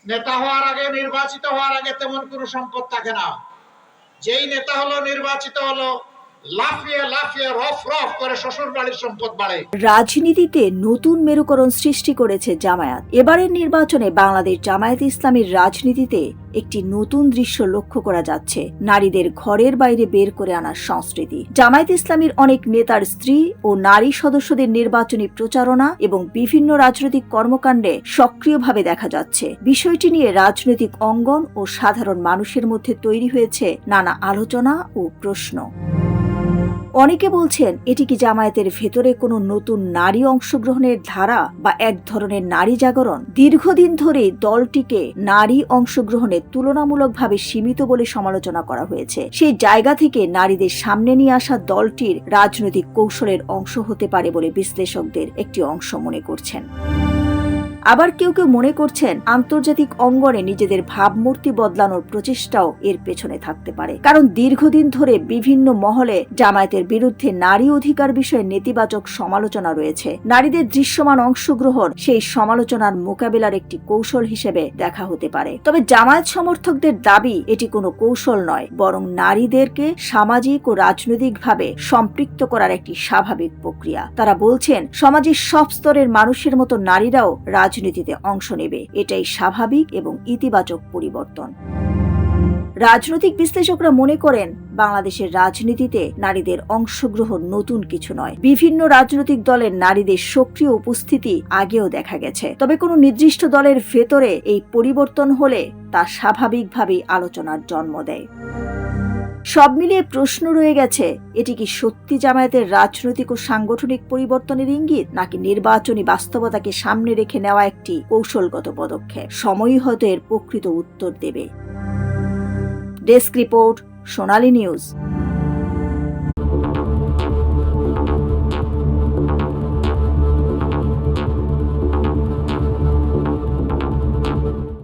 নেতা হওয়ার আগে, নির্বাচিত হওয়ার আগে তেমন কোনো সম্পদ থাকে না। যেই নেতা হলো, নির্বাচিত হলো, লাফিয়ে লাফিয়ে রফ রফ করে শ্বশুর বাড়ির সম্পদ বাড়ে। রাজনীতিতে নতুন মেরুকরণ সৃষ্টি করেছে জামায়াত। এবারের নির্বাচনে বাংলাদেশ জামায়াত ইসলামীর রাজনীতিতে একটি নতুন দৃশ্য লক্ষ্য করা যাচ্ছে, নারীদের ঘরের বাইরে বের করে আনার সংস্কৃতি। জামায়াত ইসলামীর অনেক নেতার স্ত্রী ও নারী সদস্যদের নির্বাচনী প্রচারণা এবং বিভিন্ন রাজনৈতিক কর্মকাণ্ডে সক্রিয়ভাবে দেখা যাচ্ছে। বিষয়টি নিয়ে রাজনৈতিক অঙ্গন ও সাধারণ মানুষের মধ্যে তৈরি হয়েছে নানা আলোচনা ও প্রশ্ন। অনেকে বলছেন, এটি কি জামায়াতের ভেতরে কোনো নতুন নারী অংশগ্রহণের ধারা বা এক ধরনের নারী জাগরণ? দীর্ঘদিন ধরে দলটিকে নারী অংশগ্রহণে তুলনামূলকভাবে সীমিত বলে সমালোচনা করা হয়েছে। সেই জায়গা থেকে নারীদের সামনে নিয়ে আসা দলটির রাজনৈতিক কৌশলের অংশ হতে পারে বলে বিশ্লেষকদের একটি অংশ মনে করছেন। আবার কেউ কেউ মনে করছেন, আন্তর্জাতিক অঙ্গনে নিজেদের ভাবমূর্তি বদলানোর প্রচেষ্টাও এর পেছনে থাকতে পারে। কারণ দীর্ঘদিন ধরে বিভিন্ন মহলে জামায়াতের বিরুদ্ধে নারী অধিকার বিষয়ে নেতিবাচক সমালোচনা রয়েছে। নারীদের দৃশ্যমান অংশগ্রহণ সেই সমালোচনার মোকাবিলার একটি কৌশল হিসেবে দেখা হতে পারে। তবে জামায়াত সমর্থকদের দাবি, এটি কোনো কৌশল নয়, বরং নারীদেরকে সামাজিক ও রাজনৈতিকভাবে সম্পৃক্ত করার একটি স্বাভাবিক প্রক্রিয়া। তারা বলছেন, সমাজের সব স্তরের মানুষের মতো নারীরাও রাজনীতিতে অংশ নেবে, এটাই স্বাভাবিক এবং ইতিবাচক পরিবর্তন। রাজনৈতিক বিশ্লেষকরা মনে করেন, বাংলাদেশের রাজনীতিতে নারীদের অংশগ্রহণ নতুন কিছু নয়। বিভিন্ন রাজনৈতিক দলের নারীদের সক্রিয় উপস্থিতি আগেও দেখা গেছে। তবে কোনো নির্দিষ্ট দলের ভেতরে এই পরিবর্তন হলে তা স্বাভাবিকভাবেই আলোচনার জন্ম দেয়। সব মিলিয়ে প্রশ্ন রয়ে গেছে, এটি কি সত্যি জামায়াতের রাজনৈতিক ও সাংগঠনিক পরিবর্তনের ইঙ্গিত, নাকি নির্বাচনী বাস্তবতাকে সামনে রেখে নেওয়া একটি কৌশলগত পদক্ষেপ? সময়ই হয়তো এর প্রকৃত উত্তর দেবে। ডেস্ক রিপোর্ট, সোনালী নিউজ।